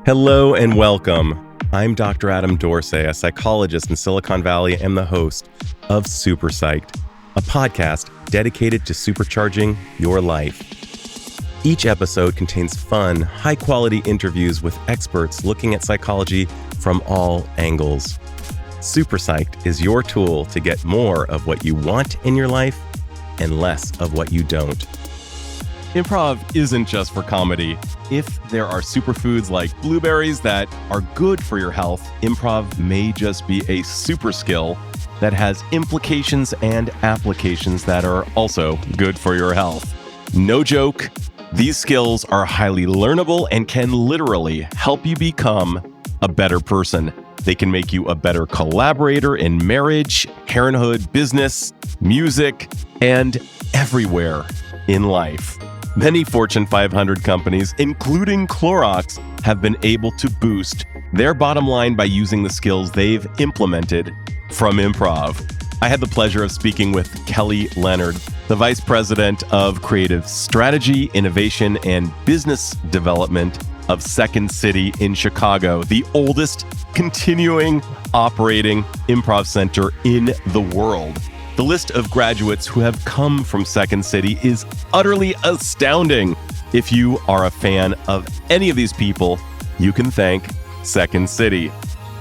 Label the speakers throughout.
Speaker 1: Hello and welcome. I'm Dr. Adam Dorsey, a psychologist in Silicon Valley and the host of Super Psyched, a podcast dedicated to supercharging your life. Each episode contains fun, high-quality interviews with experts looking at psychology from all angles. Super Psyched is your tool to get more of what you want in your life and less of what you don't. Improv isn't just for comedy. If there are superfoods like blueberries that are good for your health, improv may just be a super skill that has implications and applications that are also good for your health. No joke, these skills are highly learnable and can literally help you become a better person. They can make you a better collaborator in marriage, parenthood, business, music, and everywhere in life. Many Fortune 500 companies, including Clorox, have been able to boost their bottom line by using the skills they've implemented from improv. I had the pleasure of speaking with Kelly Leonard, the Vice President of Creative Strategy, Innovation, and Business Development of Second City in Chicago, the oldest continuing operating improv center in the world. The list of graduates who have come from Second City is utterly astounding. If you are a fan of any of these people, you can thank Second City.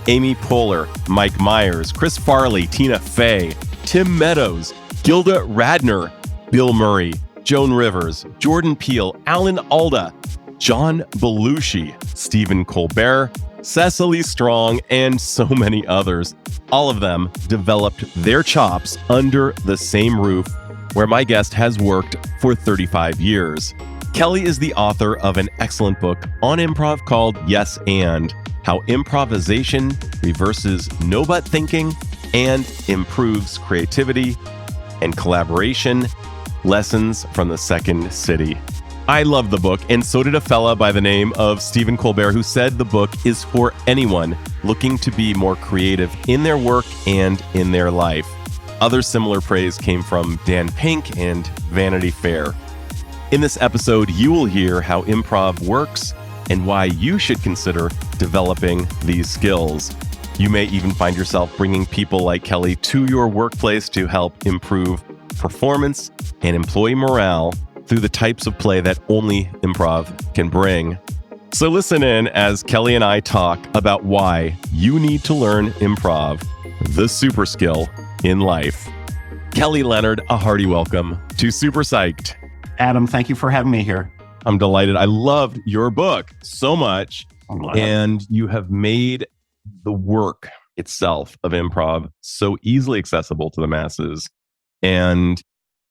Speaker 1: Amy Poehler, Mike Myers, Chris Farley, Tina Fey, Tim Meadows, Gilda Radner, Bill Murray, Joan Rivers, Jordan Peele, Alan Alda, John Belushi, Stephen Colbert, Cecily Strong, and so many others. All of them developed their chops under the same roof where my guest has worked for 35 years. Kelly is the author of an excellent book on improv called Yes and: How Improvisation Reverses No-But Thinking and Improves Creativity and Collaboration, Lessons from the Second City. I love the book, and so did a fella by the name of Stephen Colbert, who said the book is for anyone looking to be more creative in their work and in their life. Other similar praise came from Dan Pink and Vanity Fair. In this episode, you will hear how improv works and why you should consider developing these skills. You may even find yourself bringing people like Kelly to your workplace to help improve performance and employee morale through the types of play that only improv can bring. So listen in as Kelly and I talk about why you need to learn improv, the super skill in life. Kelly Leonard, a hearty welcome to Super Psyched.
Speaker 2: Adam, thank you for having me here.
Speaker 1: I'm delighted. I loved your book so much. And you have made the work itself of improv so easily accessible to the masses. And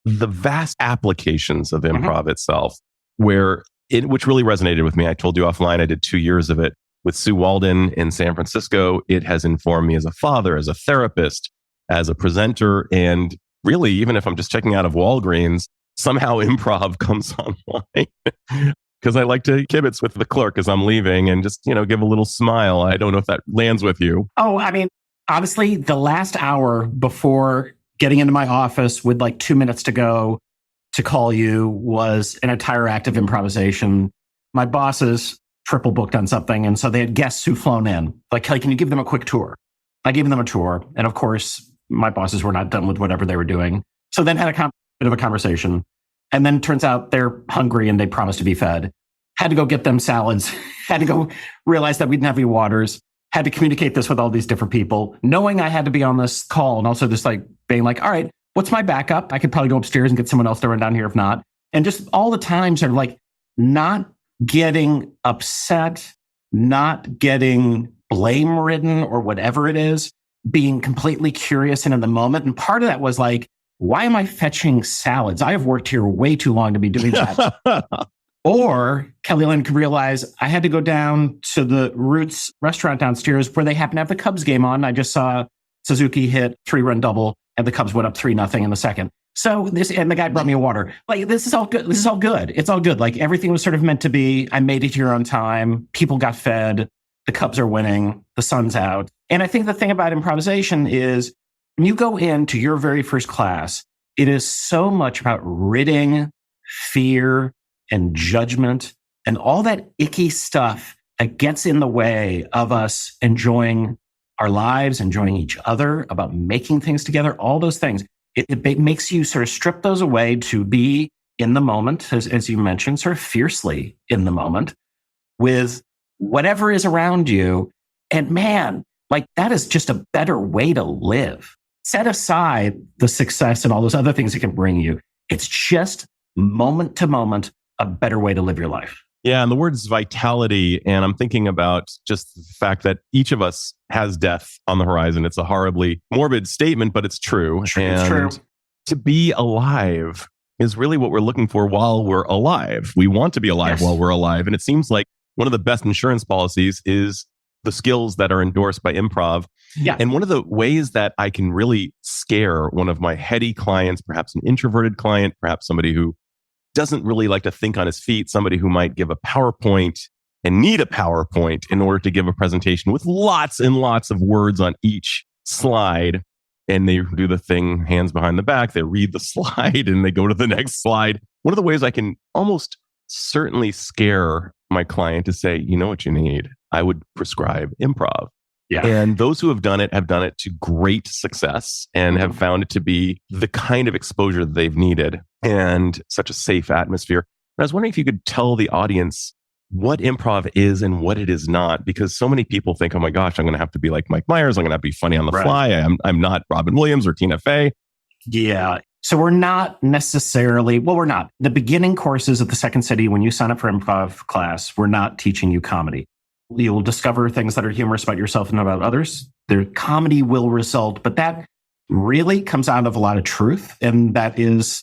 Speaker 1: the vast applications of improv itself, which really resonated with me. I told you offline, I did 2 years of it with Sue Walden in San Francisco. It has informed me as a father, as a therapist, as a presenter. And really, even if I'm just checking out of Walgreens, somehow improv comes online because I like to kibitz with the clerk as I'm leaving and just, give a little smile. I don't know if that lands with you.
Speaker 2: Oh, I mean, honestly, the last hour before getting into my office with like 2 minutes to go to call you was an entire act of improvisation. My bosses triple booked on something, and so they had guests who flown in. Like, Kelly, can you give them a quick tour? I gave them a tour, and of course, my bosses were not done with whatever they were doing. So then had a bit of a conversation, and then turns out they're hungry and they promised to be fed. Had to go get them salads. Had to go realize that we didn't have any waters. Had to communicate this with all these different people, knowing I had to be on this call, and also just like being like, all right, what's my backup? I could probably go upstairs and get someone else to run down here if not. And just all the times are like not getting upset, not getting blame ridden or whatever it is, being completely curious and in the moment. And part of that was like, why am I fetching salads? I have worked here way too long to be doing that. Or Kelly Lynn could realize I had to go down to the Roots restaurant downstairs where they happen to have the Cubs game on. I just saw Suzuki hit 3-run double and the Cubs went up 3-0 in the second. So and the guy brought me a water. Like, this is all good. This is all good. It's all good. Like, everything was sort of meant to be. I made it here on time. People got fed. The Cubs are winning. The sun's out. And I think the thing about improvisation is when you go into your very first class, it is so much about ridding fear and judgment and all that icky stuff that gets in the way of us enjoying our lives, enjoying each other, about making things together, all those things. It makes you sort of strip those away to be in the moment, as you mentioned, sort of fiercely in the moment with whatever is around you. And man, like that is just a better way to live. Set aside the success and all those other things it can bring you. It's just moment to moment, a better way to live your life.
Speaker 1: Yeah, and the word is vitality. And I'm thinking about just the fact that each of us has death on the horizon. It's a horribly morbid statement, but it's true.
Speaker 2: It's true.
Speaker 1: To be alive is really what we're looking for while we're alive. We want to be alive while we're alive. And it seems like one of the best insurance policies is the skills that are endorsed by Improv.
Speaker 2: Yeah.
Speaker 1: And one of the ways that I can really scare one of my heady clients, perhaps an introverted client, perhaps somebody who doesn't really like to think on his feet, somebody who might give a PowerPoint and need a PowerPoint in order to give a presentation with lots and lots of words on each slide. And they do the thing, hands behind the back, they read the slide and they go to the next slide. One of the ways I can almost certainly scare my client to say, you know what you need? I would prescribe Improv.
Speaker 2: Yeah.
Speaker 1: And those who have done it to great success and have found it to be the kind of exposure that they've needed and such a safe atmosphere. And I was wondering if you could tell the audience what Improv is and what it is not, because so many people think, oh my gosh, I'm going to have to be like Mike Myers. I'm going to have to be funny on the fly. I'm not Robin Williams or Tina Fey.
Speaker 2: Yeah. So we're not necessarily, we're not. The beginning courses at the Second City, when you sign up for Improv class, we're not teaching you comedy. You'll discover things that are humorous about yourself and about others. Their comedy will result, but that really comes out of a lot of truth. And that is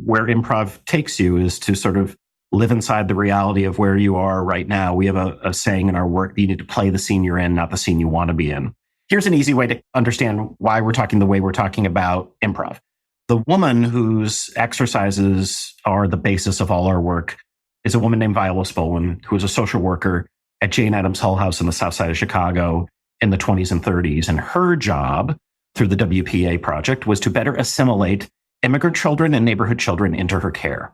Speaker 2: where Improv takes you, is to sort of live inside the reality of where you are right now. We have a saying in our work, you need to play the scene you're in, not the scene you want to be in. Here's an easy way to understand why we're talking the way we're talking about Improv. The woman whose exercises are the basis of all our work is a woman named Viola Spolin, who was a social worker at Jane Addams Hull House in the South Side of Chicago in the 20s and 30s. And her job through the WPA project was to better assimilate immigrant children and neighborhood children into her care.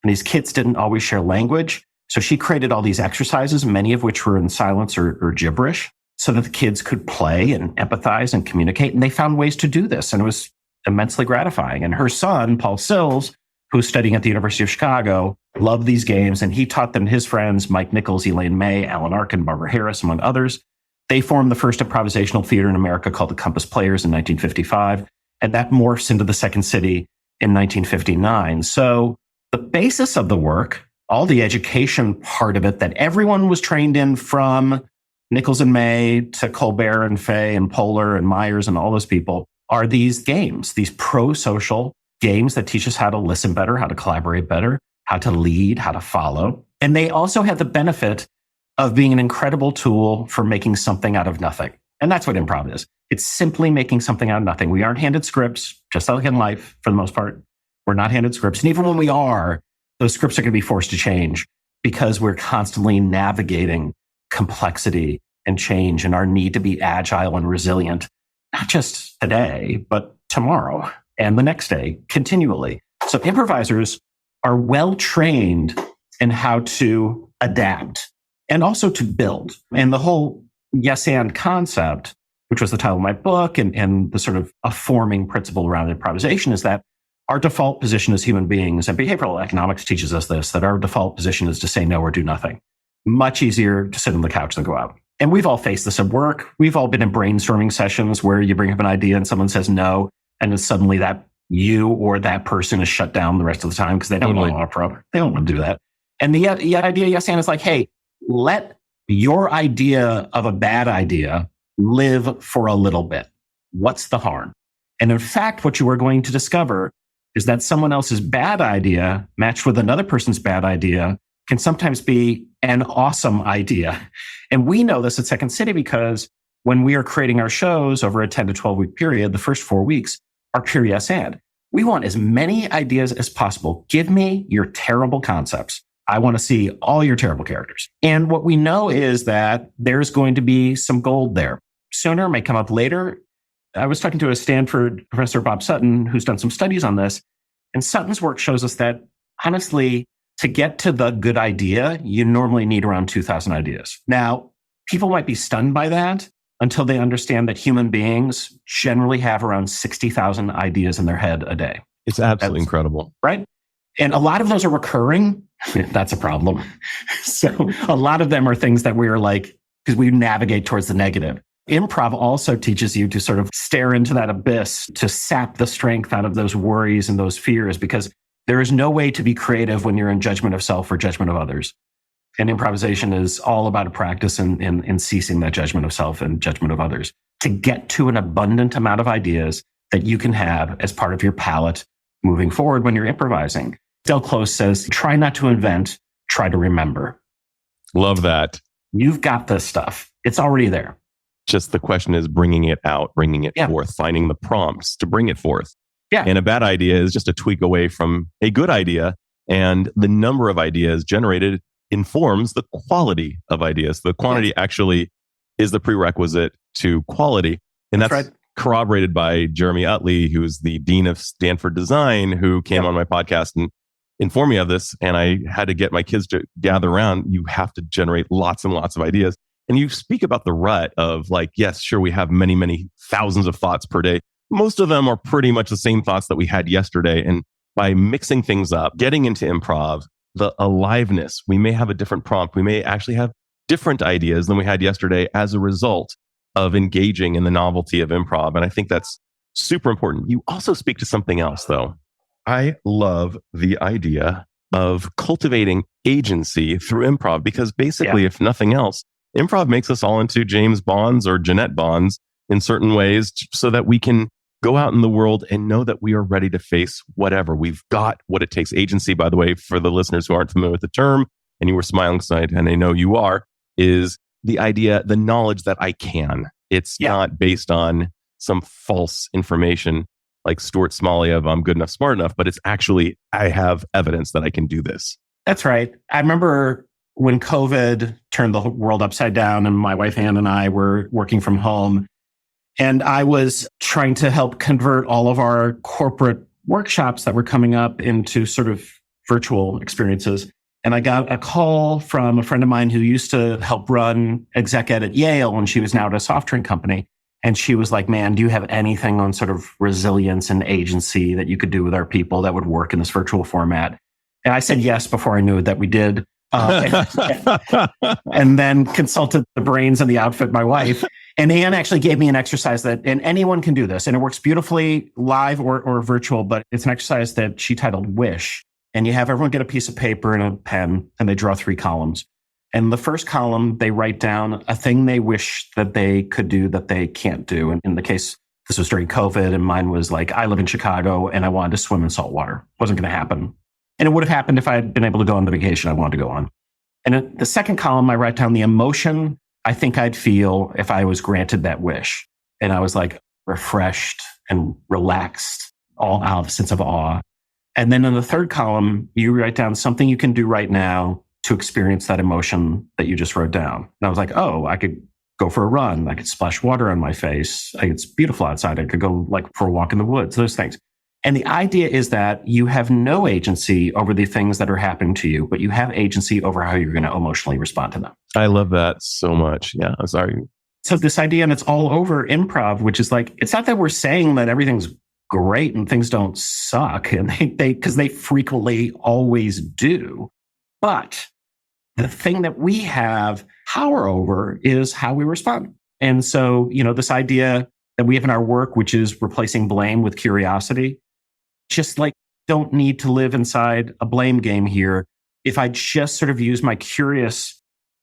Speaker 2: And these kids didn't always share language. So she created all these exercises, many of which were in silence or gibberish, so that the kids could play and empathize and communicate. And they found ways to do this. And it was immensely gratifying. And her son, Paul Sills, who's studying at the University of Chicago, loved these games. And he taught them to his friends, Mike Nichols, Elaine May, Alan Arkin, Barbara Harris, among others. They formed the first improvisational theater in America called the Compass Players in 1955. And that morphs into the Second City in 1959. So the basis of the work, all the education part of it that everyone was trained in, from Nichols and May to Colbert and Fay and Poehler and Myers and all those people, are these games, these pro-social games that teach us how to listen better, how to collaborate better, how to lead, how to follow. And they also have the benefit of being an incredible tool for making something out of nothing. And that's what improv is. It's simply making something out of nothing. We aren't handed scripts, just like in life, for the most part. We're not handed scripts. And even when we are, those scripts are going to be forced to change because we're constantly navigating complexity and change and our need to be agile and resilient, not just today, but tomorrow and the next day, continually. So improvisers are well trained in how to adapt and also to build. And the whole yes and concept, which was the title of my book, and the sort of a forming principle around improvisation, is that our default position as human beings, and behavioral economics teaches us this, that our default position is to say no or do nothing. Much easier to sit on the couch than go out. And we've all faced this at work. We've all been in brainstorming sessions where you bring up an idea and someone says no, and then suddenly that you or that person is shut down the rest of the time because they don't want to do that. And the idea, yes, and is like, hey, let your idea of a bad idea live for a little bit. What's the harm? And in fact, what you are going to discover is that someone else's bad idea matched with another person's bad idea can sometimes be an awesome idea. And we know this at Second City because when we are creating our shows over a 10 to 12 week period, the first 4 weeks are pure yes and. We want as many ideas as possible. Give me your terrible concepts. I want to see all your terrible characters. And what we know is that there's going to be some gold there. Sooner, may come up later. I was talking to a Stanford professor, Bob Sutton, who's done some studies on this. And Sutton's work shows us that, honestly, to get to the good idea, you normally need around 2,000 ideas. Now, people might be stunned by that until they understand that human beings generally have around 60,000 ideas in their head a day.
Speaker 1: It's absolutely incredible.
Speaker 2: Right? And a lot of those are recurring. That's a problem. So a lot of them are things that we're like, because we navigate towards the negative. Improv also teaches you to sort of stare into that abyss, to sap the strength out of those worries and those fears, because there is no way to be creative when you're in judgment of self or judgment of others. And improvisation is all about a practice in ceasing that judgment of self and judgment of others to get to an abundant amount of ideas that you can have as part of your palette moving forward when you're improvising. Del Close says, try not to invent, try to remember.
Speaker 1: Love that.
Speaker 2: You've got this stuff. It's already there.
Speaker 1: Just the question is bringing it out, bringing it forth, finding the prompts to bring it forth.
Speaker 2: Yeah.
Speaker 1: And a bad idea is just a tweak away from a good idea. And the number of ideas generated informs the quality of ideas. The quantity actually is the prerequisite to quality. And that's
Speaker 2: right.
Speaker 1: Corroborated by Jeremy Utley, who's the dean of Stanford Design, who came on my podcast and informed me of this. And I had to get my kids to gather around. You have to generate lots and lots of ideas. And you speak about the rut of like, yes, sure, we have many, many thousands of thoughts per day. Most of them are pretty much the same thoughts that we had yesterday. And by mixing things up, getting into improv, the aliveness, we may have a different prompt. We may actually have different ideas than we had yesterday as a result of engaging in the novelty of improv. And I think that's super important. You also speak to something else, though. I love the idea of cultivating agency through improv, because basically, if nothing else, improv makes us all into James Bonds or Jeanette Bonds in certain ways so that we can go out in the world and know that we are ready to face whatever. We've got what it takes. Agency, by the way, for the listeners who aren't familiar with the term, and you were smiling side, and I know you are, is the idea, the knowledge that I can. It's not based on some false information like Stuart Smalley of I'm good enough, smart enough, but it's actually, I have evidence that I can do this.
Speaker 2: That's right. I remember when COVID turned the world upside down and my wife Ann and I were working from home, and I was trying to help convert all of our corporate workshops that were coming up into sort of virtual experiences. And I got a call from a friend of mine who used to help run exec ed at Yale, and she was now at a soft drink company. And she was like, man, do you have anything on sort of resilience and agency that you could do with our people that would work in this virtual format? And I said yes before I knew that we did. And then consulted the brains and the outfit, my wife. And Anne actually gave me an exercise that, and anyone can do this, and it works beautifully live or virtual, but it's an exercise that she titled Wish. And you have everyone get a piece of paper and a pen, and they draw 3 columns. And the first column, they write down a thing they wish that they could do that they can't do. And in the case, this was during COVID, and mine was like, I live in Chicago and I wanted to swim in salt water. Wasn't going to happen. And it would have happened if I had been able to go on the vacation I wanted to go on. And in the second column, I write down the emotion I think I'd feel if I was granted that wish. And I was like refreshed and relaxed, all out of a sense of awe. And then in the third column, you write down something you can do right now to experience that emotion that you just wrote down. And I was like, oh, I could go for a run. I could splash water on my face. It's beautiful outside. I could go like for a walk in the woods, those things. And the idea is that you have no agency over the things that are happening to you, but you have agency over how you're going to emotionally respond to them.
Speaker 1: I love that so much. Yeah, I'm sorry.
Speaker 2: So this idea, and it's all over improv, which is like, it's not that we're saying that everything's great and things don't suck, and because they frequently always do. But the thing that we have power over is how we respond. And so, this idea that we have in our work, which is replacing blame with curiosity, just like don't need to live inside a blame game here. If I just sort of use my curious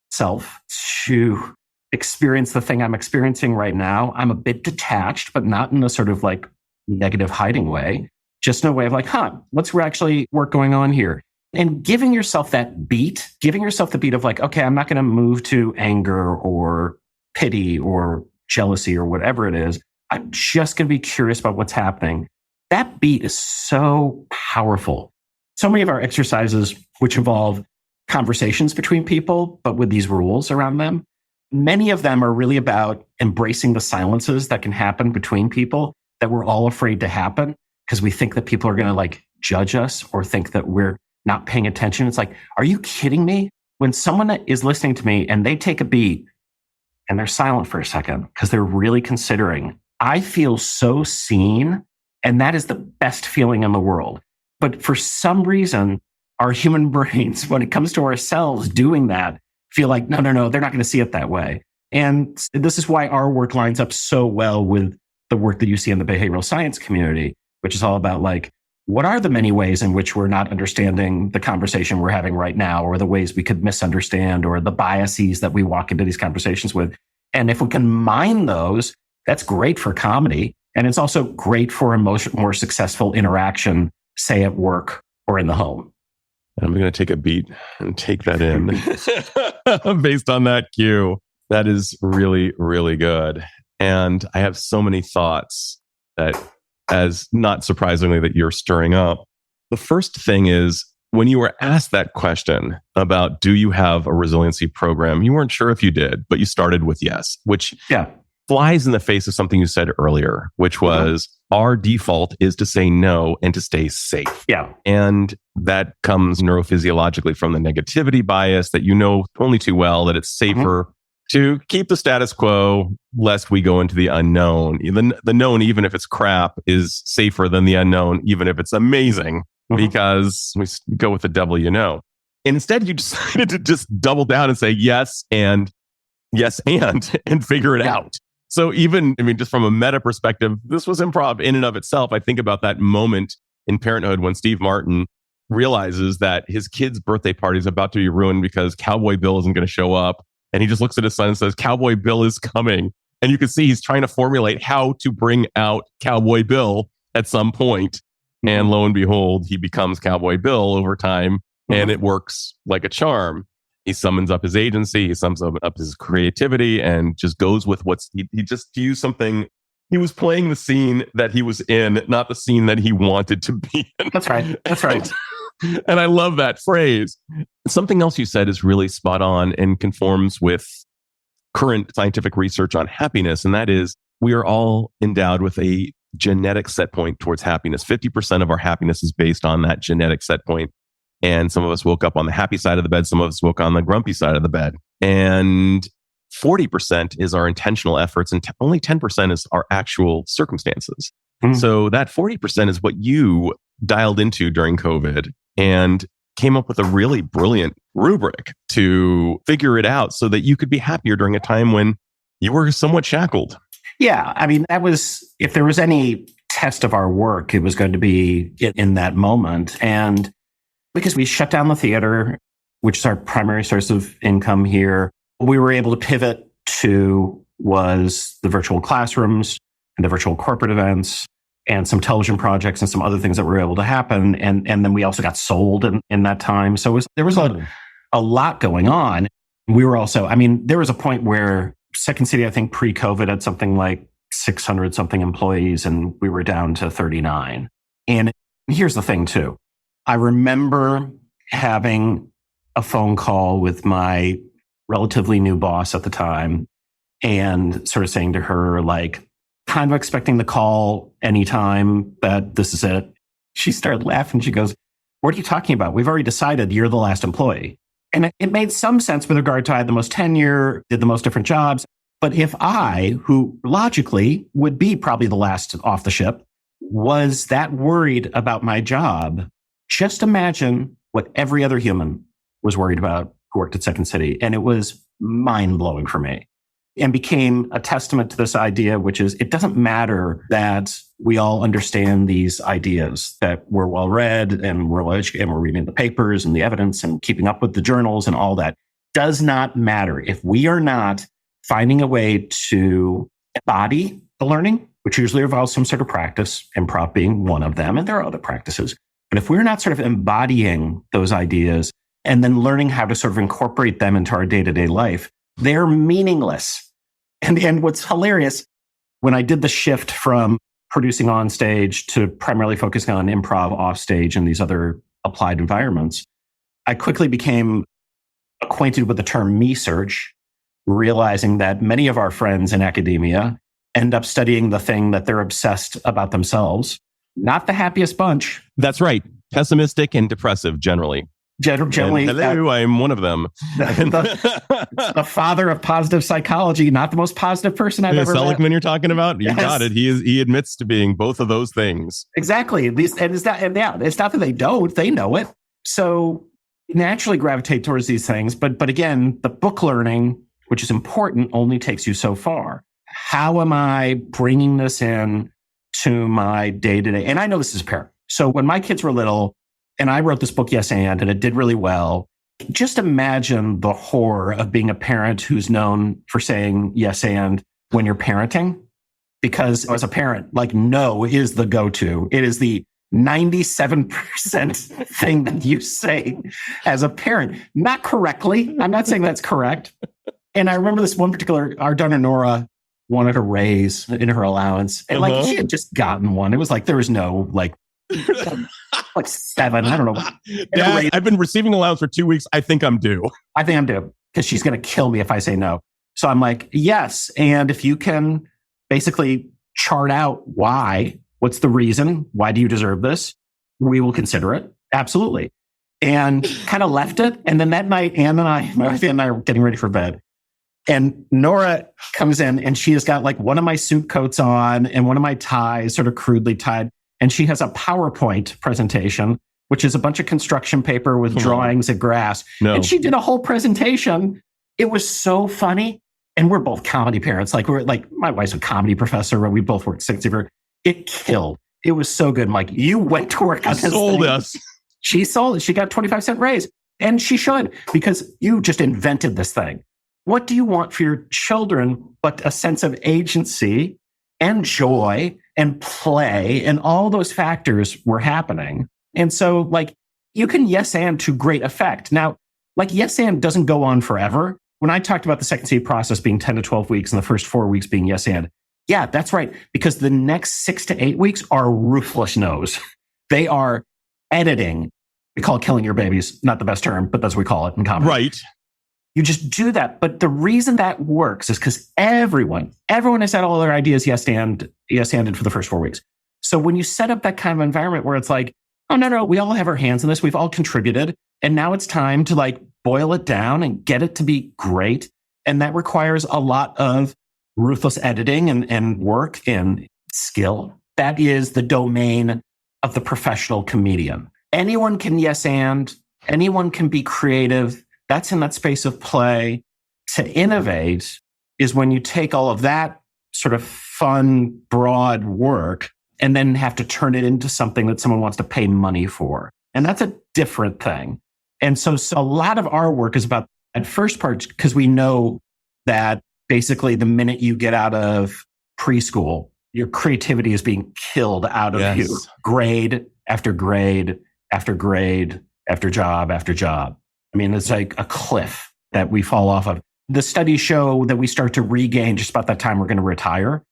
Speaker 2: self to experience the thing I'm experiencing right now, I'm a bit detached, but not in a sort of like negative hiding way, just in a way of like, what's actually work going on here? And giving yourself that beat, giving yourself the beat of like, okay, I'm not going to move to anger or pity or jealousy or whatever it is. I'm just going to be curious about what's happening. That beat is so powerful. So many of our exercises, which involve conversations between people, but with these rules around them, many of them are really about embracing the silences that can happen between people that we're all afraid to happen because we think that people are going to like judge us or think that we're not paying attention. It's like, are you kidding me? When someone is listening to me and they take a beat and they're silent for a second because they're really considering, I feel so seen. And that is the best feeling in the world. But for some reason, our human brains, when it comes to ourselves doing that, feel like, no, they're not going to see it that way. And this is why our work lines up so well with the work that you see in the behavioral science community, which is all about like, what are the many ways in which we're not understanding the conversation we're having right now, or the ways we could misunderstand, or the biases that we walk into these conversations with? And if we can mine those, that's great for comedy. And it's also great for a more successful interaction, say at work or in the home.
Speaker 1: I'm going to take a beat and take that in based on that cue. That is really, really good. And I have so many thoughts that, as not surprisingly, that you're stirring up. The first thing is, when you were asked that question about, do you have a resiliency program? You weren't sure if you did, but you started with yes, which flies in the face of something you said earlier, which was our default is to say no and to stay safe.
Speaker 2: Yeah.
Speaker 1: And that comes neurophysiologically from the negativity bias that you know only too well, that it's safer to keep the status quo lest we go into the unknown. The known, even if it's crap, is safer than the unknown, even if it's amazing, because we go with the devil you know. And instead, you decided to just double down and say yes and figure it out. So even, just from a meta perspective, this was improv in and of itself. I think about that moment in Parenthood when Steve Martin realizes that his kid's birthday party is about to be ruined because Cowboy Bill isn't going to show up. And he just looks at his son and says, Cowboy Bill is coming. And you can see he's trying to formulate how to bring out Cowboy Bill at some point. And lo and behold, he becomes Cowboy Bill over time. And it works like a charm. He summons up his agency, he summons up his creativity, and just goes with he just used something. He was playing the scene that he was in, not the scene that he wanted to be in.
Speaker 2: That's right.
Speaker 1: And I love that phrase. Something else you said is really spot on and conforms with current scientific research on happiness. And that is, we are all endowed with a genetic set point towards happiness. 50% of our happiness is based on that genetic set point. And some of us woke up on the happy side of the bed. Some of us woke on the grumpy side of the bed. And 40% is our intentional efforts, and only 10% is our actual circumstances. So that 40% is what you dialed into during COVID and came up with a really brilliant rubric to figure it out so that you could be happier during a time when you were somewhat shackled.
Speaker 2: Yeah. That was, if there was any test of our work, it was going to be in that moment. And because we shut down the theater, which is our primary source of income here, we were able to pivot to was the virtual classrooms and the virtual corporate events and some television projects and some other things that were able to happen. And then we also got sold in that time. So there was a lot going on. We were also, there was a point where Second City, I think pre-COVID, had something like 600 something employees, and we were down to 39. And here's the thing too. I remember having a phone call with my relatively new boss at the time and sort of saying to her, like, kind of expecting the call anytime that this is it. She started laughing. She goes, what are you talking about? We've already decided you're the last employee. And it made some sense with regard to I had the most tenure, did the most different jobs. But if I, who logically would be probably the last off the ship, was that worried about my job, just imagine what every other human was worried about who worked at Second City. And it was mind-blowing for me, and became a testament to this idea, which is it doesn't matter that we all understand these ideas, that we're well-read and we're well-educated and we're reading the papers and the evidence and keeping up with the journals and all that. Does not matter if we are not finding a way to embody the learning, which usually involves some sort of practice, improv being one of them, and there are other practices. But if we're not sort of embodying those ideas and then learning how to sort of incorporate them into our day-to-day life, they're meaningless. And what's hilarious, when I did the shift from producing on stage to primarily focusing on improv off stage and these other applied environments, I quickly became acquainted with the term me search, realizing that many of our friends in academia end up studying the thing that they're obsessed about themselves. Not the happiest bunch.
Speaker 1: That's right. Pessimistic and depressive, generally.
Speaker 2: Generally,
Speaker 1: hello, I'm one of them.
Speaker 2: The father of positive psychology, not the most positive person I've ever met.
Speaker 1: Seligman you're talking about? You
Speaker 2: Yes.
Speaker 1: got it. He admits to being both of those things.
Speaker 2: Exactly. It's not that they don't, they know it. So naturally gravitate towards these things. But again, the book learning, which is important, only takes you so far. How am I bringing this in to my day-to-day? And I know this is a parent. So when my kids were little, and I wrote this book, Yes and it did really well. Just imagine the horror of being a parent who's known for saying yes and when you're parenting. Because as a parent, like no is the go-to. It is the 97% thing that you say as a parent. Not correctly. I'm not saying that's correct. And I remember this one particular, our daughter Nora wanted a raise in her allowance. And like she had just gotten one. It was like there was no like 7, I don't know.
Speaker 1: Dad, I've been receiving allowance for 2 weeks. I think I'm due.
Speaker 2: Because she's going to kill me if I say no. So I'm like, yes. And if you can basically chart out what's the reason? Why do you deserve this? We will consider it. Absolutely. And kind of left it. And then that night, my wife and I were getting ready for bed. And Nora comes in and she has got like one of my suit coats on and one of my ties sort of crudely tied. And she has a PowerPoint presentation, which is a bunch of construction paper with drawings of grass.
Speaker 1: No.
Speaker 2: And she did a whole presentation. It was so funny. And we're both comedy parents. Like my wife's a comedy professor, but we both worked 60 hours. It killed. It was so good. Mike, you went to work on this
Speaker 1: sold
Speaker 2: thing.
Speaker 1: us.
Speaker 2: She sold it. She got 25-cent raise. And she should, because you just invented this thing. What do you want for your children but a sense of agency and joy and play, and all those factors were happening. And so like you can yes and to great effect. Now, like yes and doesn't go on forever. When I talked about the second seed process being 10 to 12 weeks and the first 4 weeks being yes and, yeah, that's right. Because the next 6 to 8 weeks are ruthless no's. They are editing. We call it killing your babies. Not the best term, but that's what we call it in comedy.
Speaker 1: Right.
Speaker 2: You just do that. But the reason that works is because everyone has had all their ideas yes anded for the first 4 weeks. So when you set up that kind of environment where it's like, oh, no, we all have our hands in this. We've all contributed. And now it's time to like boil it down and get it to be great. And that requires a lot of ruthless editing and work and skill. That is the domain of the professional comedian. Anyone can yes and, anyone can be creative. That's in that space of play. To innovate is when you take all of that sort of fun, broad work and then have to turn it into something that someone wants to pay money for. And that's a different thing. And so a lot of our work is about that first part, because we know that basically the minute you get out of preschool, your creativity is being killed out of you. Grade after grade after grade after job after job. I mean, it's like a cliff that we fall off of. The studies show that we start to regain just about that time we're going to retire.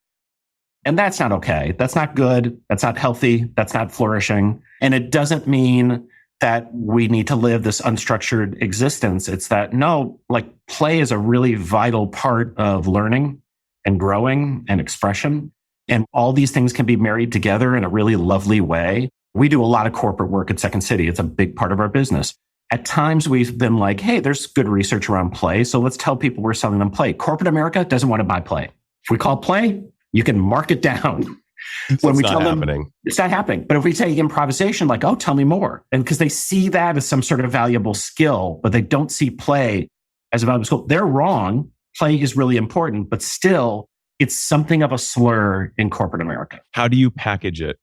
Speaker 2: And that's not okay. That's not good. That's not healthy. That's not flourishing. And it doesn't mean that we need to live this unstructured existence. It's that, no, like play is a really vital part of learning and growing and expression. And all these things can be married together in a really lovely way. We do a lot of corporate work at Second City. It's a big part of our business. At times we've been like, hey, there's good research around play. So let's tell people we're selling them play. Corporate America doesn't want to buy play. If we call play, you can mark it down.
Speaker 1: When we tell them
Speaker 2: it's not happening. But if we say improvisation, like, oh, tell me more. And because they see that as some sort of valuable skill, but they don't see play as a valuable skill. They're wrong. Play is really important, but still it's something of a slur in corporate America.
Speaker 1: How do you package it?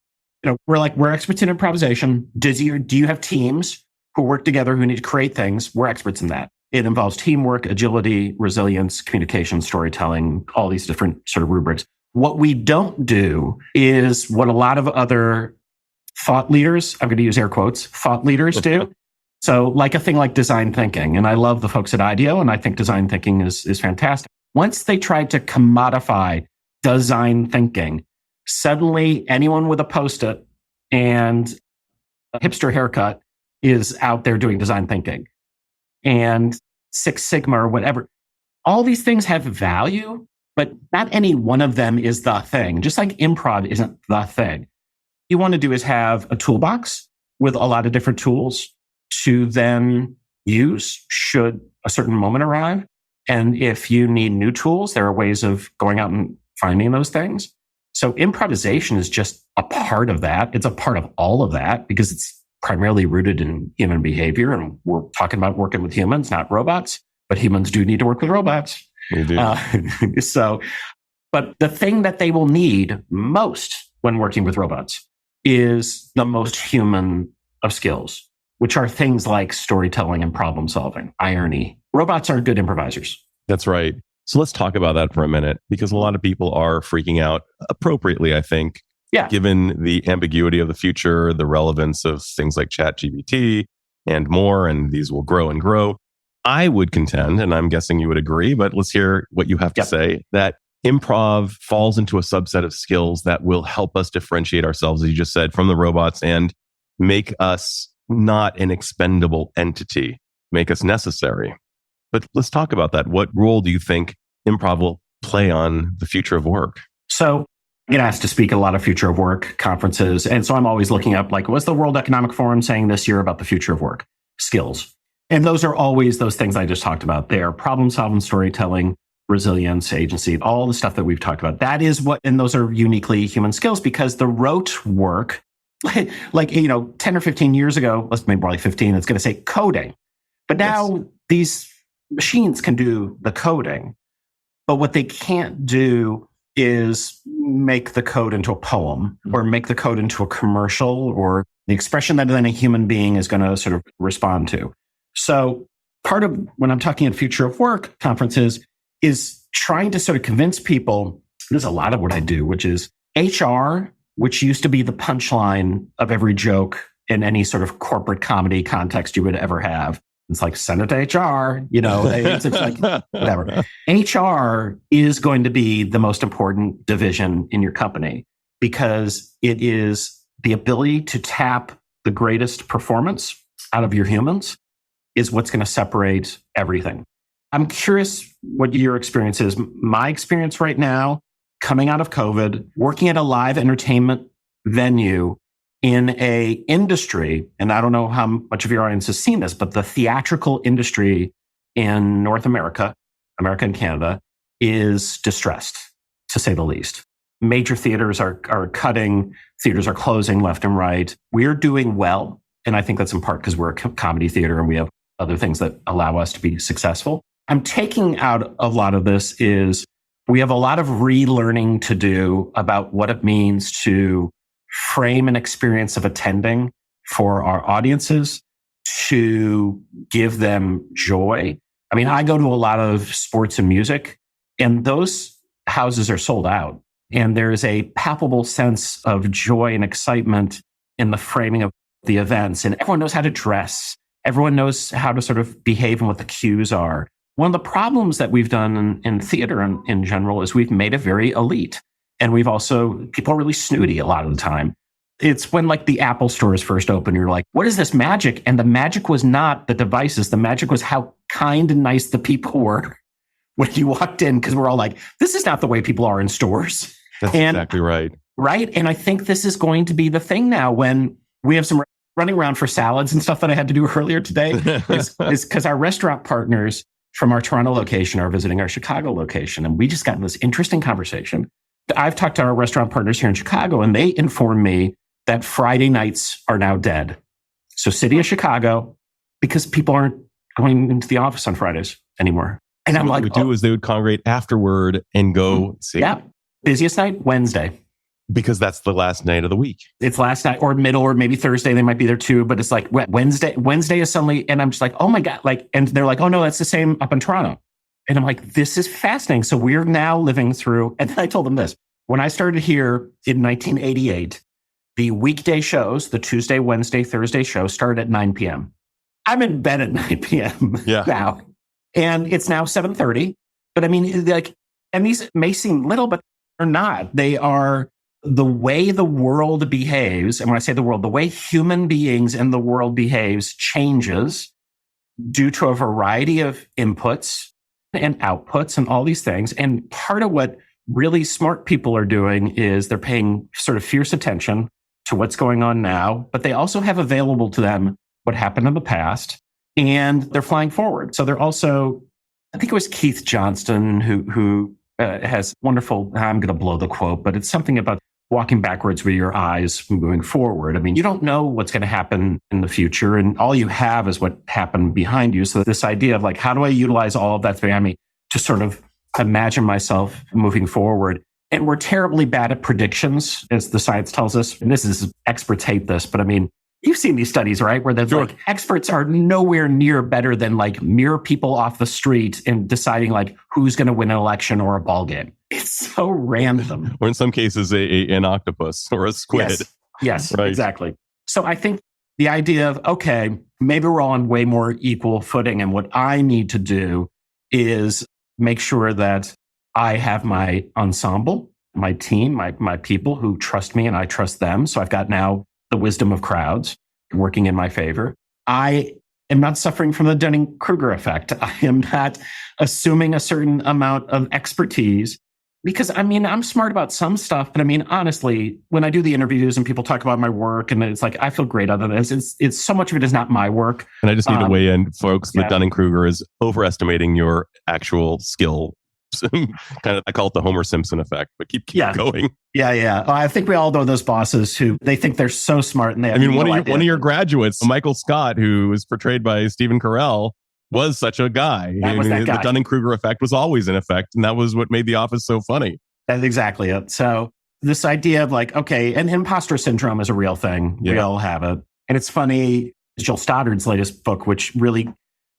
Speaker 2: We're experts in improvisation. Do you have teams who work together who need to create things? We're experts in that. It involves teamwork, agility, resilience, communication, storytelling, all these different sort of rubrics. What we don't do is what a lot of other thought leaders, I'm going to use air quotes, thought leaders do. So like a thing like design thinking. And I love the folks at IDEO, and I think design thinking is fantastic. Once they tried to commodify design thinking, suddenly anyone with a Post-it and a hipster haircut is out there doing design thinking. And Six Sigma or whatever. All these things have value, but not any one of them is the thing. Just like improv isn't the thing. You want to do is have a toolbox with a lot of different tools to then use should a certain moment arrive. And if you need new tools, there are ways of going out and finding those things. So improvisation is just a part of that. It's a part of all of that because it's primarily rooted in human behavior. And we're talking about working with humans, not robots, but humans do need to work with robots.
Speaker 1: We do.
Speaker 2: But the thing that they will need most when working with robots is the most human of skills, which are things like storytelling and problem solving, irony. Robots aren't good improvisers.
Speaker 1: That's right. So let's talk about that for a minute, because a lot of people are freaking out appropriately, I think, given the ambiguity of the future, the relevance of things like ChatGPT and more, and these will grow and grow. I would contend, and I'm guessing you would agree, but let's hear what you have to say, that improv falls into a subset of skills that will help us differentiate ourselves, as you just said, from the robots and make us not an expendable entity, make us necessary. But let's talk about that. What role do you think improv will play on the future of work?
Speaker 2: So I get asked to speak at a lot of future of work conferences. And so I'm always looking up, like, what's the World Economic Forum saying this year about the future of work? Skills. And those are always those things I just talked about. They are problem solving, storytelling, resilience, agency, all the stuff that we've talked about. That is what, and those are uniquely human skills, because the rote work, like 10 or 15 years ago, let's maybe more like 15, it's going to say coding. But now these machines can do the coding. But what they can't do is make the code into a poem or make the code into a commercial or the expression that then a human being is going to sort of respond to. So part of when I'm talking at future of work conferences is trying to sort of convince people, there's a lot of what I do, which is HR, which used to be the punchline of every joke in any sort of corporate comedy context you would ever have. It's like, send it to HR, it's like, whatever. HR is going to be the most important division in your company because it is the ability to tap the greatest performance out of your humans is what's going to separate everything. I'm curious what your experience is. My experience right now, coming out of COVID, working at a live entertainment venue in a industry, and I don't know how much of your audience has seen this, but the theatrical industry in North America, America and Canada, is distressed, to say the least. Major theaters are cutting, theaters are closing left and right. We're doing well, and I think that's in part because we're a comedy theater and we have other things that allow us to be successful. I'm taking out a lot of this is we have a lot of relearning to do about what it means to frame an experience of attending for our audiences, to give them joy. I mean, I go to a lot of sports and music, and those houses are sold out. And there's a palpable sense of joy and excitement in the framing of the events. And everyone knows how to dress. Everyone knows how to sort of behave and what the cues are. One of the problems that we've done in theater in general is we've made it very elite. And we've also, people are really snooty a lot of the time. It's when like the Apple stores first opened, you're like, what is this magic? And the magic was not the devices. The magic was how kind and nice the people were when you walked in, because we're all like, this is not the way people are in stores.
Speaker 1: That's exactly right.
Speaker 2: Right. And I think this is going to be the thing now when we have some running around for salads and stuff that I had to do earlier today is because our restaurant partners from our Toronto location are visiting our Chicago location. And we just got in this interesting conversation. I've talked to our restaurant partners here in Chicago, and they informed me that Friday nights are now dead. So city of Chicago, because people aren't going into the office on Fridays anymore. And I'm
Speaker 1: what
Speaker 2: like,
Speaker 1: they would do is they would congregate afterward and go see.
Speaker 2: Yeah. Busiest night, Wednesday.
Speaker 1: Because that's the last night of the week.
Speaker 2: It's last night or middle or maybe Thursday. They might be there too, but it's like Wednesday is suddenly, and I'm just like, oh my God. And they're like, oh no, that's the same up in Toronto. And I'm like, this is fascinating. So we're now living through, and then I told them this, when I started here in 1988, the weekday shows, the Tuesday, Wednesday, Thursday show started at 9 p.m. I'm in bed at 9 p.m. now. And it's now 7:30. But I mean, like, and these may seem little, but they're not. They are the way the world behaves. And when I say the world, the way human beings in the world behaves changes due to a variety of inputs and outputs and all these things. And part of what really smart people are doing is they're paying sort of fierce attention to what's going on now, but they also have available to them what happened in the past, and they're flying forward. So they're also, I think it was Keith Johnston who has wonderful, I'm going to blow the quote, but it's something about walking backwards with your eyes moving forward. I mean, you don't know what's going to happen in the future, and all you have is what happened behind you. So this idea of like, how do I utilize all of that behind me to sort of imagine myself moving forward? And we're terribly bad at predictions, as the science tells us. And this is, experts hate this, but I mean, you've seen these studies, right? Where they're like, experts are nowhere near better than like mere people off the street and deciding like who's going to win an election or a ball game. It's so random.
Speaker 1: Or in some cases, an octopus or a squid.
Speaker 2: Yes,
Speaker 1: right.
Speaker 2: Exactly. So I think the idea of, okay, maybe we're all on way more equal footing. And what I need to do is make sure that I have my ensemble, my team, my people who trust me and I trust them. So I've got now the wisdom of crowds working in my favor. I am not suffering from the Dunning-Kruger effect. I am not assuming a certain amount of expertise because, I mean, I'm smart about some stuff. But I mean, honestly, when I do the interviews and people talk about my work and it's like, I feel great other than this. It's so much of it is not my work.
Speaker 1: And I just need to weigh in, folks, that Dunning-Kruger is overestimating your actual skill. Kind of, I call it the Homer Simpson effect, but keep going.
Speaker 2: Yeah. Well, I think we all know those bosses who they think they're so smart and they have
Speaker 1: one of your graduates, Michael Scott, who was portrayed by Stephen Carell, was such a guy. The Dunning-Kruger effect was always in effect, and that was what made The Office so funny.
Speaker 2: That's exactly it. So this idea of like, okay, and imposter syndrome is a real thing. Yeah. We all have it. And it's funny, Jill Stoddard's latest book, which really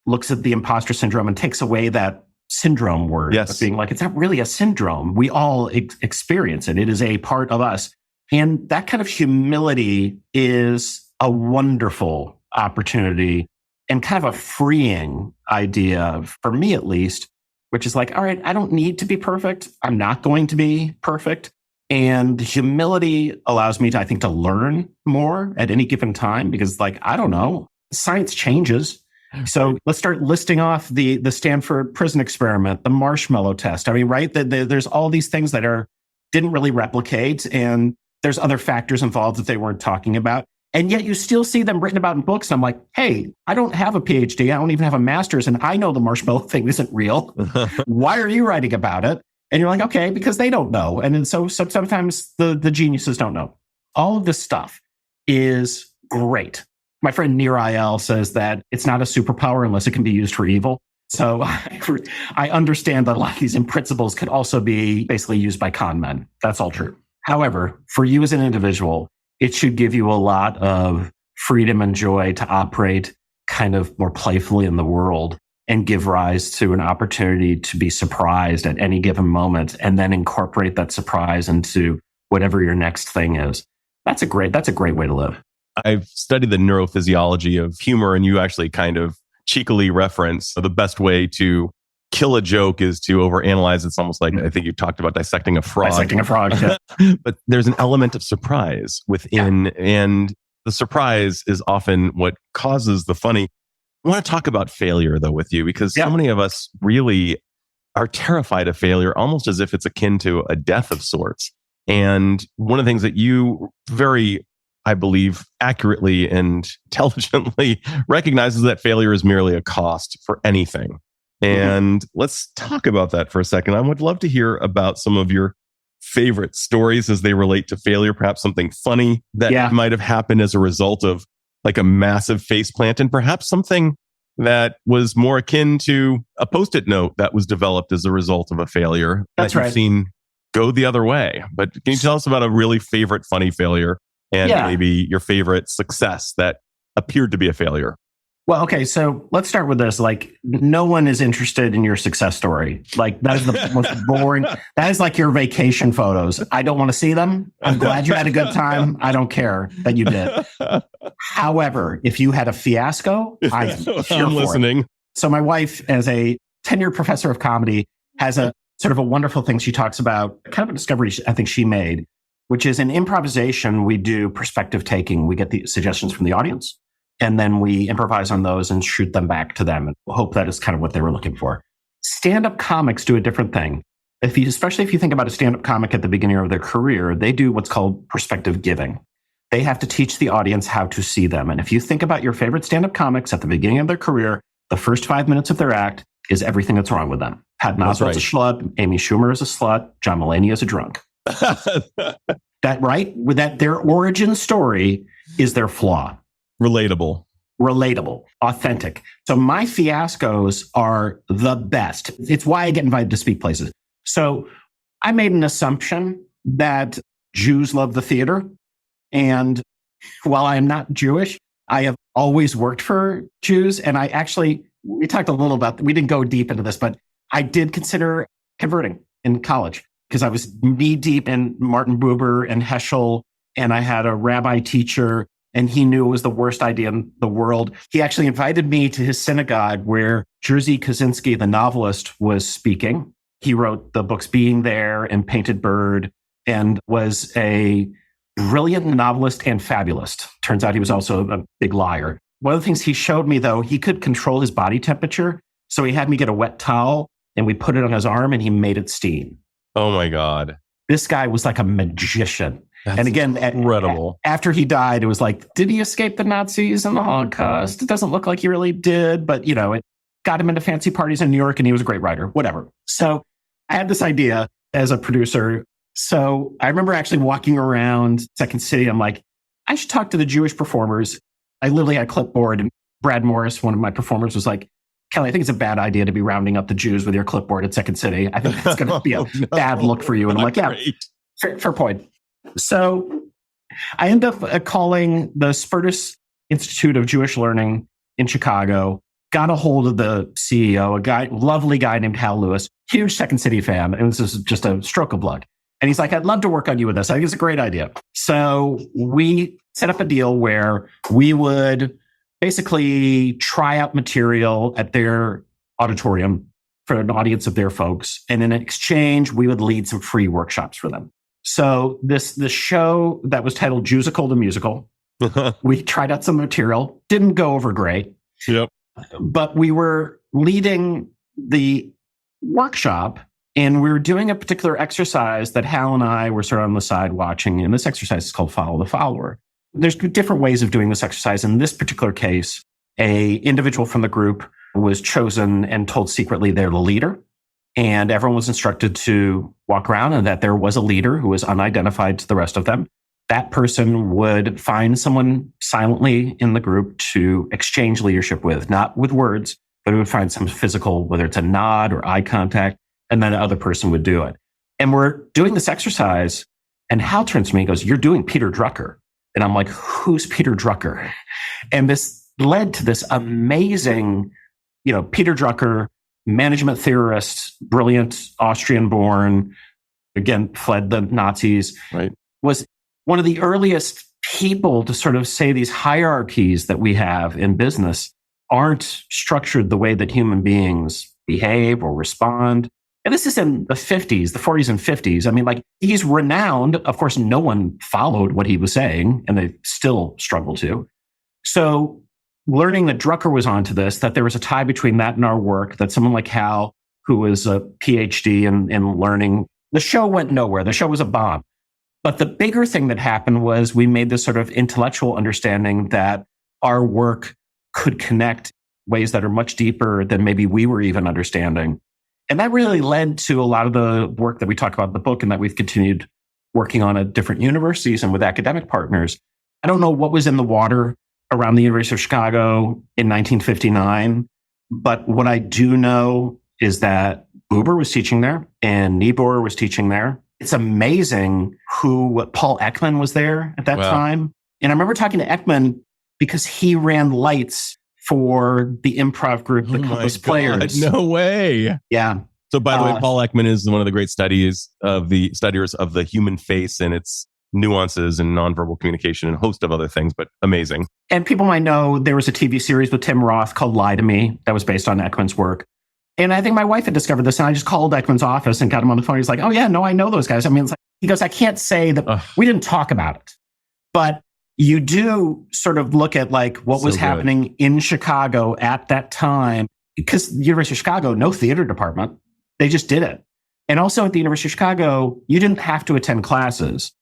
Speaker 2: looks at the imposter syndrome and takes away that syndrome word of being like, it's not really a syndrome. We all experience it. It is a part of us. And that kind of humility is a wonderful opportunity and kind of a freeing idea, for me at least, which is like, all right, I don't need to be perfect. I'm not going to be perfect. And humility allows me to, I think, to learn more at any given time because, like, I don't know, science changes. So let's start listing off the Stanford prison experiment, the marshmallow test. I mean, right? There's all these things that didn't really replicate, and there's other factors involved that they weren't talking about. And yet you still see them written about in books. And I'm like, hey, I don't have a PhD. I don't even have a master's. And I know the marshmallow thing isn't real. Why are you writing about it? And you're like, okay, because they don't know. And so sometimes the geniuses don't know. All of this stuff is great. My friend Nir Ayal says that it's not a superpower unless it can be used for evil. So I understand that a lot of these principles could also be basically used by con men. That's all true. However, for you as an individual, it should give you a lot of freedom and joy to operate kind of more playfully in the world and give rise to an opportunity to be surprised at any given moment and then incorporate that surprise into whatever your next thing is. That's a great way to live.
Speaker 1: I've studied the neurophysiology of humor, and you actually kind of cheekily reference the best way to kill a joke is to overanalyze. It's almost like, I think you talked about dissecting a frog.
Speaker 2: Yeah.
Speaker 1: But there's an element of surprise within, and the surprise is often what causes the funny. I want to talk about failure, though, with you, because so many of us really are terrified of failure, almost as if it's akin to a death of sorts. And one of the things that you very, I believe, accurately and intelligently recognizes that failure is merely a cost for anything. And let's talk about that for a second. I would love to hear about some of your favorite stories as they relate to failure, perhaps something funny that might have happened as a result of like a massive faceplant, and perhaps something that was more akin to a Post-it note that was developed as a result of a failure
Speaker 2: that
Speaker 1: you've seen go the other way. But can you tell us about a really favorite funny failure and maybe your favorite success that appeared to be a failure?
Speaker 2: Well, okay, so let's start with this. Like, no one is interested in your success story. Like, that is the most boring. That is like your vacation photos. I don't want to see them. I'm glad you had a good time. I don't care that you did. However, if you had a fiasco, I'm
Speaker 1: listening.
Speaker 2: So my wife, as a tenured professor of comedy, has a sort of a wonderful thing she talks about, kind of a discovery I think she made, which is in improvisation, we do perspective taking. We get the suggestions from the audience, and then we improvise on those and shoot them back to them and hope that is kind of what they were looking for. Stand-up comics do a different thing. Especially if you think about a stand-up comic at the beginning of their career, they do what's called perspective giving. They have to teach the audience how to see them. And if you think about your favorite stand-up comics at the beginning of their career, the first 5 minutes of their act is everything that's wrong with them. Patton Oswalt's a schlut. Amy Schumer is a slut. John Mulaney is a drunk. That right? With that, their origin story is their flaw.
Speaker 1: Relatable,
Speaker 2: authentic. So my fiascos are the best. It's why I get invited to speak places. So I made an assumption that Jews love the theater. And while I am not Jewish, I have always worked for Jews. And we talked a little about, we didn't go deep into this, but I did consider converting in college because I was knee deep in Martin Buber and Heschel. And I had a rabbi teacher and he knew it was the worst idea in the world. He actually invited me to his synagogue where Jerzy Kosinski, the novelist, was speaking. He wrote the books Being There and Painted Bird and was a brilliant novelist and fabulist. Turns out he was also a big liar. One of the things he showed me, though, he could control his body temperature. So he had me get a wet towel and we put it on his arm and he made it steam.
Speaker 1: Oh my God.
Speaker 2: This guy was like a magician.
Speaker 1: That's
Speaker 2: and again,
Speaker 1: incredible.
Speaker 2: After he died, it was like, did he escape the Nazis and the Holocaust? It doesn't look like he really did, but it got him into fancy parties in New York and he was a great writer, whatever. So I had this idea as a producer. So I remember actually walking around Second City. I'm like, I should talk to the Jewish performers. I literally had a clipboard and Brad Morris, one of my performers, was like, Kelly, I think it's a bad idea to be rounding up the Jews with your clipboard at Second City. I think that's going to be a bad look for you. And I'm like, yeah, fair point. So I end up calling the Spertus Institute of Jewish Learning in Chicago, got a hold of the CEO, lovely guy named Hal Lewis, huge Second City fan. And this is just a stroke of luck. And he's like, I'd love to work on you with this. I think it's a great idea. So we set up a deal where we would basically try out material at their auditorium for an audience of their folks. And in exchange, we would lead some free workshops for them. So the show that was titled Jewsical the Musical, we tried out some material, didn't go over great.
Speaker 1: Yep.
Speaker 2: But we were leading the workshop and we were doing a particular exercise that Hal and I were sort of on the side watching. And this exercise is called Follow the Follower. There's different ways of doing this exercise. In this particular case, a individual from the group was chosen and told secretly they're the leader. And everyone was instructed to walk around and that there was a leader who was unidentified to the rest of them. That person would find someone silently in the group to exchange leadership with, not with words, but it would find some physical, whether it's a nod or eye contact, and then the other person would do it. And we're doing this exercise and Hal turns to me and goes, "You're doing Peter Drucker." And I'm like, "Who's Peter Drucker?" And this led to this amazing, Peter Drucker, management theorist, brilliant, Austrian-born, again, fled the Nazis,
Speaker 1: right,
Speaker 2: was one of the earliest people to sort of say these hierarchies that we have in business aren't structured the way that human beings behave or respond. And this is in the 50s, the 40s and 50s. I mean, he's renowned. Of course, no one followed what he was saying, and they still struggle to. So learning that Drucker was onto this, that there was a tie between that and our work, that someone like Hal, who was a PhD in learning, the show went nowhere. The show was a bomb. But the bigger thing that happened was we made this sort of intellectual understanding that our work could connect ways that are much deeper than maybe we were even understanding. And that really led to a lot of the work that we talk about in the book and that we've continued working on at different universities and with academic partners. I don't know what was in the water around the University of Chicago in 1959, but what I do know is that Buber was teaching there and Niebuhr was teaching there. It's amazing Paul Ekman was there at that time. And I remember talking to Ekman because he ran lights for the improv group, the Compass Players.
Speaker 1: No way.
Speaker 2: Yeah.
Speaker 1: So by the way, Paul Ekman is one of the great studiers of the human face and its nuances and nonverbal communication and a host of other things, but amazing.
Speaker 2: And people might know there was a TV series with Tim Roth called Lie to Me that was based on Ekman's work. And I think my wife had discovered this, and I just called Ekman's office and got him on the phone. He's like, "Oh yeah, no, I know those guys." I mean, he goes, "I can't say that we didn't talk about it, but you do sort of look at what was happening in Chicago at that time, because the University of Chicago, no theater department, they just did it. And also at the University of Chicago, you didn't have to attend classes.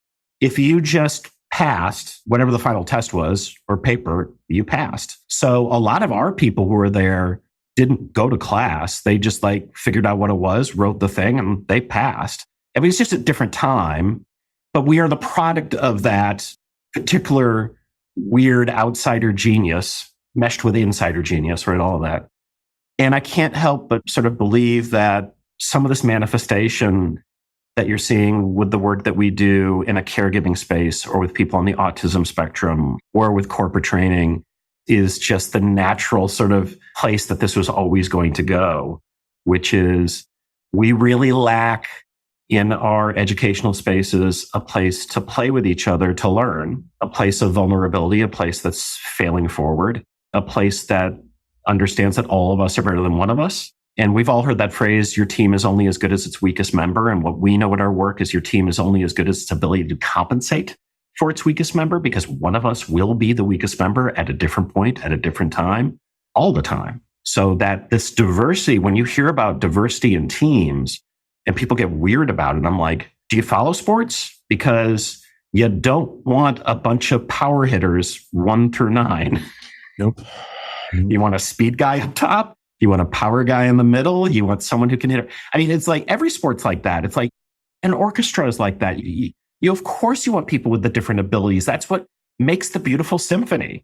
Speaker 2: If you just passed, whatever the final test was or paper, you passed. So a lot of our people who were there didn't go to class. They just figured out what it was, wrote the thing, and they passed. I mean, it's just a different time, but we are the product of that particular weird outsider genius meshed with insider genius, right? All of that. And I can't help but sort of believe that some of this manifestation that you're seeing with the work that we do in a caregiving space or with people on the autism spectrum or with corporate training is just the natural sort of place that this was always going to go, which is we really lack in our educational spaces a place to play with each other, to learn, a place of vulnerability, a place that's failing forward, a place that understands that all of us are better than one of us. And we've all heard that phrase, your team is only as good as its weakest member. And what we know in our work is your team is only as good as its ability to compensate for its weakest member, because one of us will be the weakest member at a different point, at a different time, all the time. So that this diversity, when you hear about diversity in teams and people get weird about it, I'm like, do you follow sports? Because you don't want a bunch of power hitters 1 through 9.
Speaker 1: Nope.
Speaker 2: You want a speed guy up top. You want a power guy in the middle. You want someone who can hit it. I mean, it's like every sport's like that. It's like an orchestra is like that. You of course, you want people with the different abilities. That's what makes the beautiful symphony.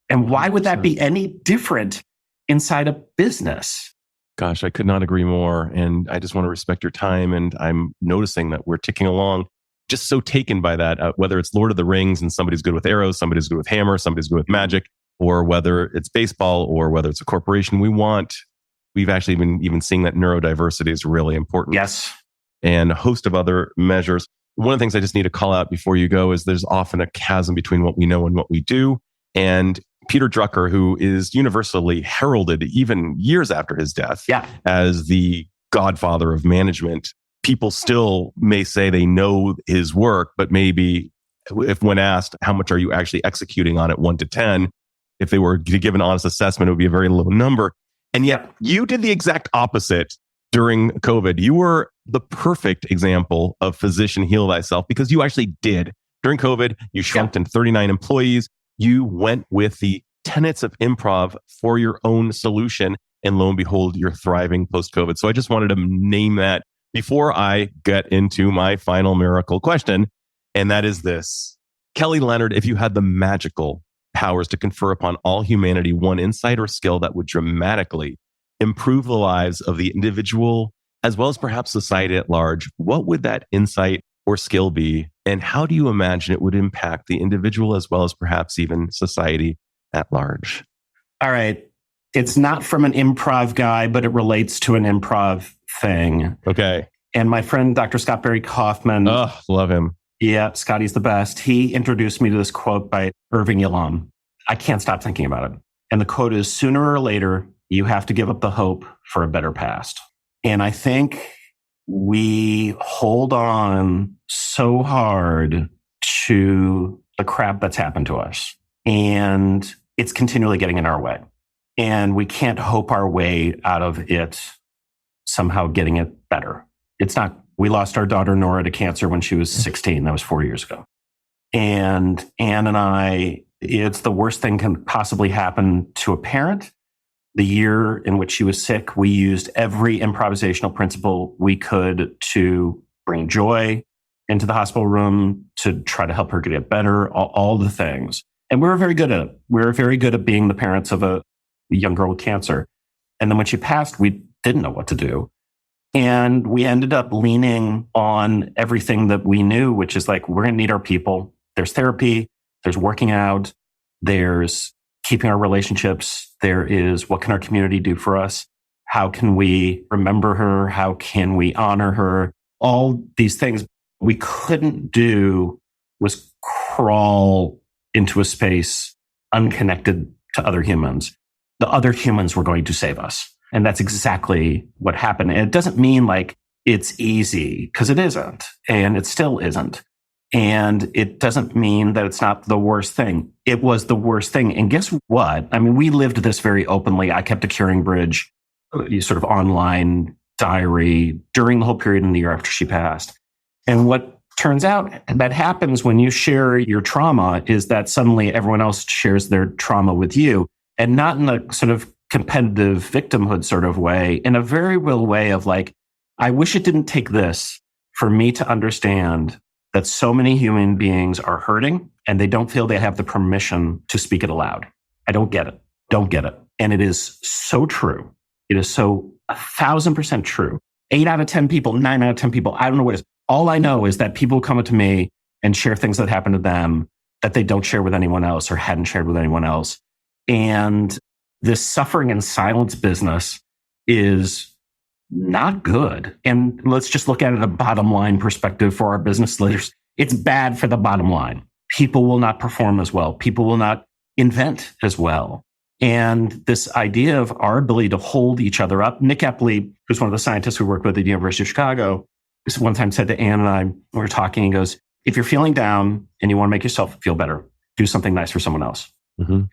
Speaker 2: And why would that be any different inside a business?
Speaker 1: Gosh, I could not agree more. And I just want to respect your time. And I'm noticing that we're ticking along, just so taken by that, whether it's Lord of the Rings and somebody's good with arrows, somebody's good with hammer, somebody's good with magic, or whether it's baseball or whether it's a corporation. We've actually been even seeing that neurodiversity is really important.
Speaker 2: Yes.
Speaker 1: And a host of other measures. One of the things I just need to call out before you go is there's often a chasm between what we know and what we do. And Peter Drucker, who is universally heralded even years after his death as the godfather of management, people still may say they know his work, but maybe if when asked, how much are you actually executing on it, 1 to 10, if they were to give an honest assessment, it would be a very low number. And yet you did the exact opposite during COVID. You were the perfect example of physician heal thyself, because you actually did. During COVID, you shrunk to 39 employees. You went with the tenets of improv for your own solution. And lo and behold, you're thriving post-COVID. So I just wanted to name that before I get into my final miracle question. And that is this. Kelly Leonard, if you had the magical powers to confer upon all humanity one insight or skill that would dramatically improve the lives of the individual as well as perhaps society at large, what would that insight or skill be? And how do you imagine it would impact the individual as well as perhaps even society at large?
Speaker 2: All right. It's not from an improv guy, but it relates to an improv thing.
Speaker 1: Okay.
Speaker 2: And my friend, Dr. Scott Barry Kaufman.
Speaker 1: Oh, love him.
Speaker 2: Yeah, Scotty's the best. He introduced me to this quote by Irving Yalom. I can't stop thinking about it. And the quote is, sooner or later, you have to give up the hope for a better past. And I think we hold on so hard to the crap that's happened to us. And it's continually getting in our way. And we can't hope our way out of it somehow getting it better. It's not. We lost our daughter Nora to cancer when she was 16. That was 4 years ago. And Anne and I, it's the worst thing can possibly happen to a parent. The year in which she was sick, we used every improvisational principle we could to bring joy into the hospital room, to try to help her get better, all the things. And we were very good at it. We were very good at being the parents of a young girl with cancer. And then when she passed, we didn't know what to do. And we ended up leaning on everything that we knew, which is like, we're going to need our people. There's therapy, there's working out, there's keeping our relationships. There is, what can our community do for us? How can we remember her? How can we honor her? All these things we couldn't do was crawl into a space unconnected to other humans. The other humans were going to save us. And that's exactly what happened. And it doesn't mean like it's easy, because it isn't. And it still isn't. And it doesn't mean that it's not the worst thing. It was the worst thing. And guess what? I mean, we lived this very openly. I kept a Curing Bridge, sort of online diary during the whole period in the year after she passed. And what turns out that happens when you share your trauma, is that suddenly everyone else shares their trauma with you, and not in a sort of competitive victimhood sort of way, in a very real way of like, I wish it didn't take this for me to understand that so many human beings are hurting and they don't feel they have the permission to speak it aloud. I don't get it. Don't get it. And it is so true. It is so 1,000% true. 8 out of 10 people, 9 out of 10 people, I don't know what it is. All I know is that people come up to me and share things that happen to them that they don't share with anyone else or hadn't shared with anyone else. And this suffering and silence business is not good. And let's just look at it at a bottom line perspective for our business leaders. It's bad for the bottom line. People will not perform as well. People will not invent as well. And this idea of our ability to hold each other up. Nick Epley, who's one of the scientists we work with at the University of Chicago, one time said to Anne and I, we were talking, he goes, if you're feeling down and you want to make yourself feel better, do something nice for someone else. Mm-hmm.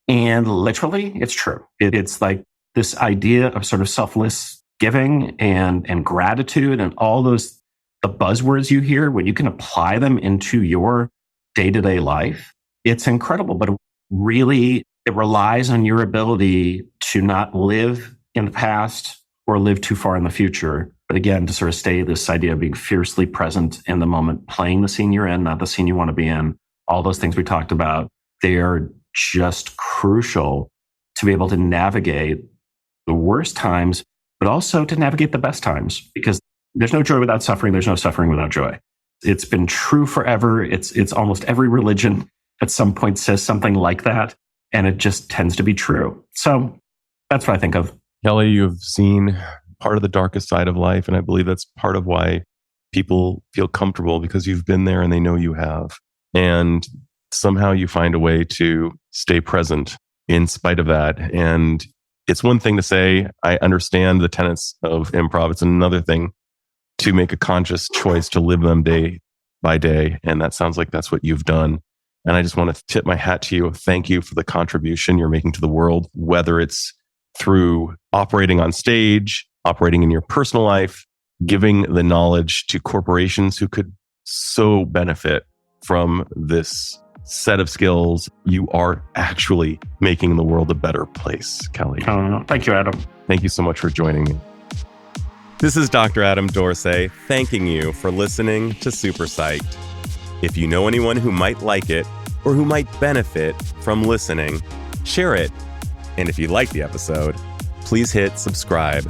Speaker 2: And literally, it's true. It's like this idea of sort of selfless giving and gratitude and all those, the buzzwords you hear, when you can apply them into your day-to-day life, it's incredible. But really, it relies on your ability to not live in the past or live too far in the future. But again, to sort of stay this idea of being fiercely present in the moment, playing the scene you're in, not the scene you want to be in. All those things we talked about, they are just crucial to be able to navigate the worst times, but also to navigate the best times, because there's no joy without suffering. There's no suffering without joy. It's been true forever. It's almost every religion at some point says something like that, and it just tends to be true. So that's what I think of.
Speaker 1: Kelly, you've seen part of the darkest side of life, and I believe that's part of why people feel comfortable, because you've been there and they know you have. And somehow you find a way to stay present in spite of that. And it's one thing to say, I understand the tenets of improv. It's another thing to make a conscious choice to live them day by day. And that sounds like that's what you've done. And I just want to tip my hat to you. Thank you for the contribution you're making to the world, whether it's through operating on stage, operating in your personal life, giving the knowledge to corporations who could so benefit from this set of skills. You are actually making the world a better place, Kelly.
Speaker 2: Thank you, Adam.
Speaker 1: Thank you so much for joining me. This is Dr. Adam Dorsey thanking you for listening to Super Psyched. If you know anyone who might like it or who might benefit from listening, share it. And if you like the episode, please hit subscribe.